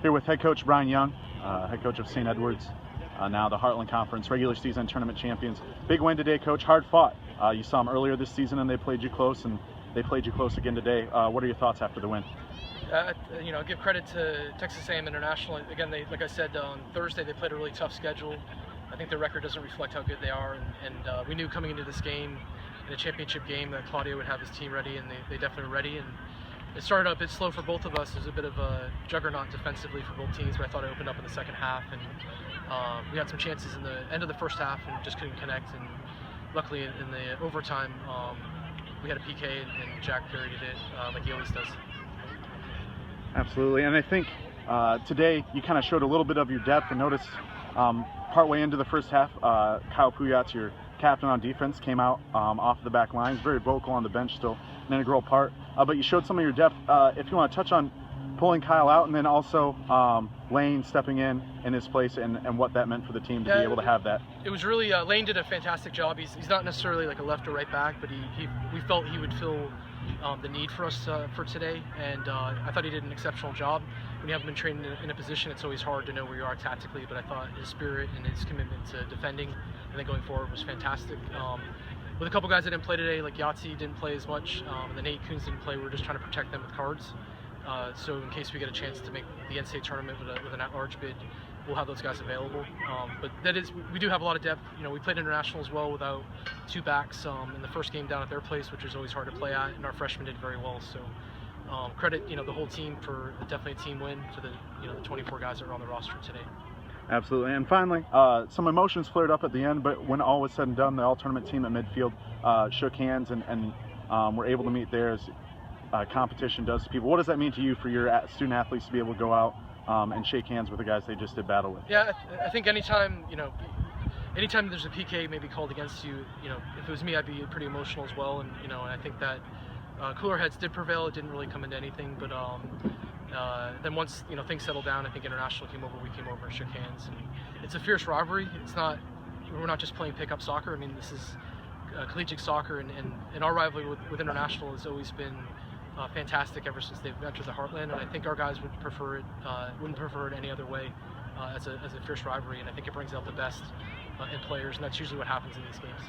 Here with head coach Brian Young, head coach of St. Edwards, now the Heartland Conference regular season tournament champions. Big win today, coach. Hard fought. You saw them earlier this season and they played you close, and they played you close again today. What are your thoughts after the win? Give credit to Texas A&M International. Again, like I said, on Thursday they played a really tough schedule. I think their record doesn't reflect how good they are, and we knew coming into this game, in a championship game, that Claudio would have his team ready, and they definitely were ready. And it started out a bit slow for both of us. It was a bit of a juggernaut defensively for both teams, but I thought it opened up in the second half, and we had some chances in the end of the first half and just couldn't connect. And luckily in the overtime, we had a PK, and Jack parried it like he always does. Absolutely, and I think today you kind of showed a little bit of your depth. And noticed partway into the first half, Kyle Puyatz, your captain on defense, came out off the back lines, very vocal on the bench, still an integral part. But you showed some of your depth. If you want to touch on pulling Kyle out, and then also Lane stepping in his place, and what that meant for the team to be able to have that. It was really, Lane did a fantastic job. He's not necessarily like a left or right back, but we felt he would fill the need for us for today, and I thought he did an exceptional job. When you haven't been trained in a position, it's always hard to know where you are tactically, but I thought his spirit and his commitment to defending and then going forward was fantastic. With a couple guys that didn't play today, like Yahtzee didn't play as much, and then Nate Coons didn't play, we're just trying to protect them with cards. So in case we get a chance to make the NCAA tournament with an at-large bid, we'll have those guys available. But we do have a lot of depth. We played international as well without two backs in the first game down at their place, which was always hard to play at, and our freshmen did very well. So credit the whole team for definitely a team win for the 24 guys that are on the roster today. Absolutely. And finally, some emotions flared up at the end, but when all was said and done, the all-tournament team at midfield shook hands and were able to meet theirs. Competition does to people. What does that mean to you for your student athletes to be able to go out and shake hands with the guys they just did battle with? Yeah, I think anytime there's a PK maybe called against you, if it was me, I'd be pretty emotional as well. And and I think that cooler heads did prevail. It didn't really come into anything, but then once things settled down, I think international came over, we came over and shook hands, and it's a fierce rivalry. We're not just playing pickup soccer. I mean, this is collegiate soccer, and our rivalry with international has always been fantastic ever since they've entered the Heartland, and I think our guys wouldn't prefer it any other way as a fierce rivalry, and I think it brings out the best in players, and that's usually what happens in these games.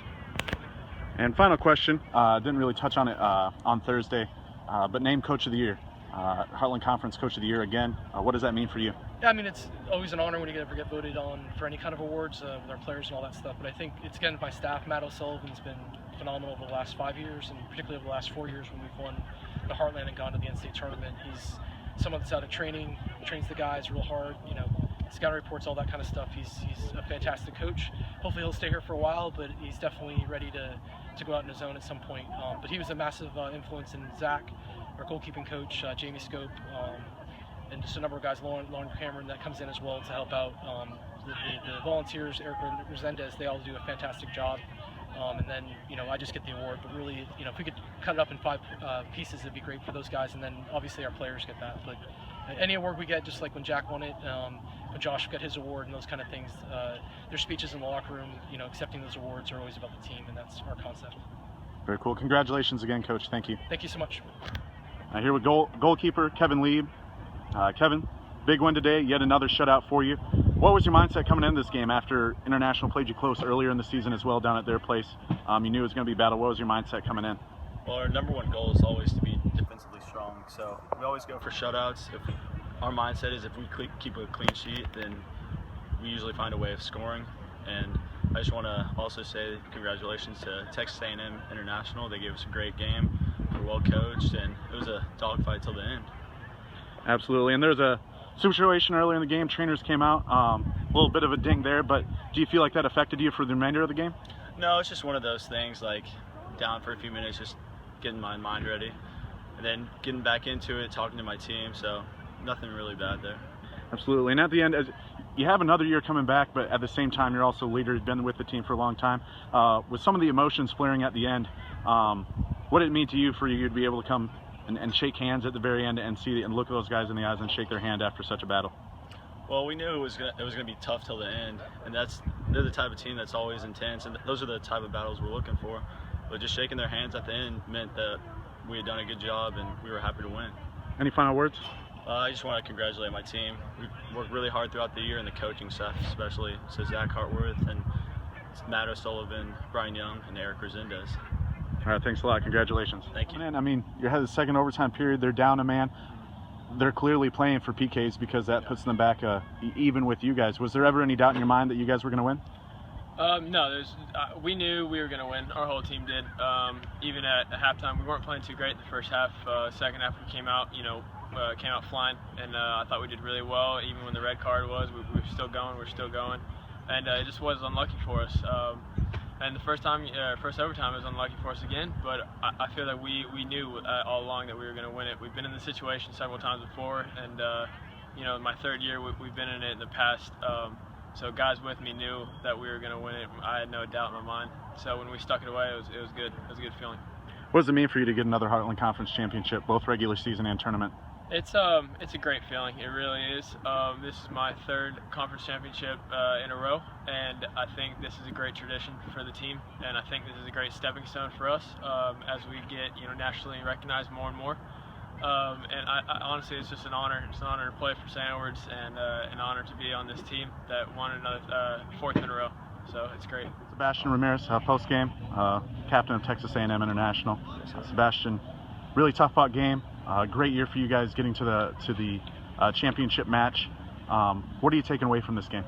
And final question, didn't really touch on it on Thursday, but named Coach of the Year, Heartland Conference Coach of the Year again. What does that mean for you? Yeah, I mean, it's always an honor when you ever get voted on for any kind of awards with our players and all that stuff, but I think it's again my staff. Matt O'Sullivan's been phenomenal over the last 5 years, and particularly over the last 4 years when we've won the Heartland and gone to the NCAA tournament. He's someone that's out of training, trains the guys real hard, scouting reports, all that kind of stuff. He's a fantastic coach. Hopefully he'll stay here for a while, but he's definitely ready to go out in his own at some point. But he was a massive influence in Zach, our goalkeeping coach, Jamie Scope, and just a number of guys, Lauren Cameron, that comes in as well to help out. The volunteers, Eric Resendez, they all do a fantastic job. And then, I just get the award, but really, if we could cut it up in 5 pieces, it'd be great for those guys, and then obviously our players get that. But any award we get, just like when Jack won it, when Josh got his award and those kind of things, their speeches in the locker room, accepting those awards are always about the team, and that's our concept. Very cool. Congratulations again, Coach. Thank you. Thank you so much. Here with goalkeeper Kevin Lieb. Kevin, big win today, yet another shutout for you. What was your mindset coming into this game after International played you close earlier in the season as well down at their place? You knew it was going to be a battle. What was your mindset coming in? Well, our number one goal is always to be defensively strong, so we always go for shutouts. Our mindset is if we keep a clean sheet, then we usually find a way of scoring. And I just want to also say congratulations to Texas A&M International. They gave us a great game. We're well coached, and it was a dogfight till the end. Absolutely, and there's a situation earlier in the game. Trainers came out, a little bit of a ding there, but do you feel like that affected you for the remainder of the game? No, it's just one of those things, like down for a few minutes, just getting my mind ready, and then getting back into it, talking to my team, so nothing really bad there. Absolutely, and at the end, as you have another year coming back, but at the same time, you're also a leader, you've been with the team for a long time. With some of the emotions flaring at the end, what did it mean to you for you to be able to come and shake hands at the very end and look at those guys in the eyes and shake their hand after such a battle? Well, we knew it was gonna be tough till the end, and they're the type of team that's always intense, and those are the type of battles we're looking for. But just shaking their hands at the end meant that we had done a good job, and we were happy to win. Any final words? I just want to congratulate my team. We've worked really hard throughout the year, and the coaching staff especially. So Zach Hartworth and Matt O'Sullivan, Brian Young, and Eric Resendez. All right, thanks a lot. Congratulations. Thank you. And I mean, you had the second overtime period. They're down a man. They're clearly playing for PKs because that puts them back even with you guys. Was there ever any doubt in your mind that you guys were going to win? No, we knew we were going to win. Our whole team did. Even at halftime, we weren't playing too great in the first half. Second half, we came out, came out flying, and I thought we did really well. Even when the red card was, we were still going. We're still going, and it just was unlucky for us. And the first overtime was unlucky for us again. But I feel like we knew all along that we were going to win it. We've been in this situation several times before, and my third year we've been in it in the past. So guys with me knew that we were going to win it. I had no doubt in my mind. So when we stuck it away, it was good. It was a good feeling. What does it mean for you to get another Heartland Conference championship, both regular season and tournament? It's a great feeling. It really is. This is my third conference championship in a row, and I think this is a great tradition for the team, and I think this is a great stepping stone for us as we get nationally recognized more and more. And I honestly, it's just an honor. It's an honor to play for St. Edward's, and an honor to be on this team that won another fourth in a row. So it's great. Sebastian Ramirez, post game, captain of Texas A&M International. Sebastian, really tough fought game. Great year for you guys getting to the championship match. What are you taking away from this game?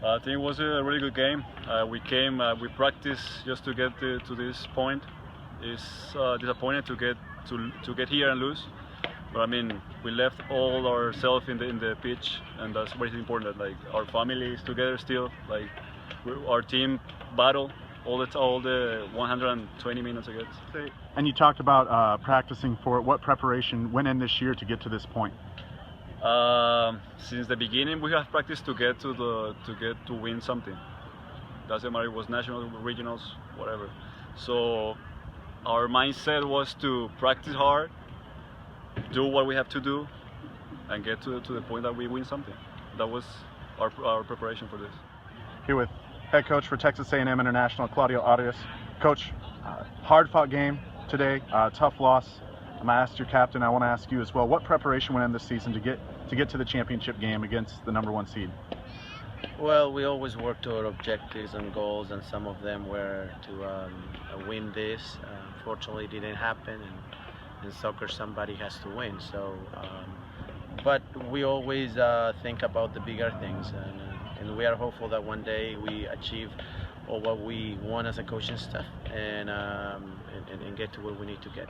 I think it was a really good game. We practiced just to get to this point. It's disappointing to get here and lose, but I mean, we left all ourselves in the pitch, and that's what is important. Like, our family is together still. Like, our team battle all the 120 minutes I guess. And you talked about practicing for it. What preparation went in this year to get to this point? Since the beginning, we have practiced to get to win something. Doesn't matter if it was national, regionals, whatever. So our mindset was to practice hard, do what we have to do, and get to the point that we win something. That was our preparation for this. Here with head coach for Texas A&M International, Claudio Arias. Coach, hard-fought game today, tough loss. I asked your captain, I want to ask you as well, what preparation went in this season to get to the championship game against the #1 seed? Well, we always work toward objectives and goals, and some of them were to win this. Unfortunately, it didn't happen, and in soccer, somebody has to win. So, but we always think about the bigger things, and we are hopeful that one day we achieve all what we want as a coaching staff, and get to where we need to get.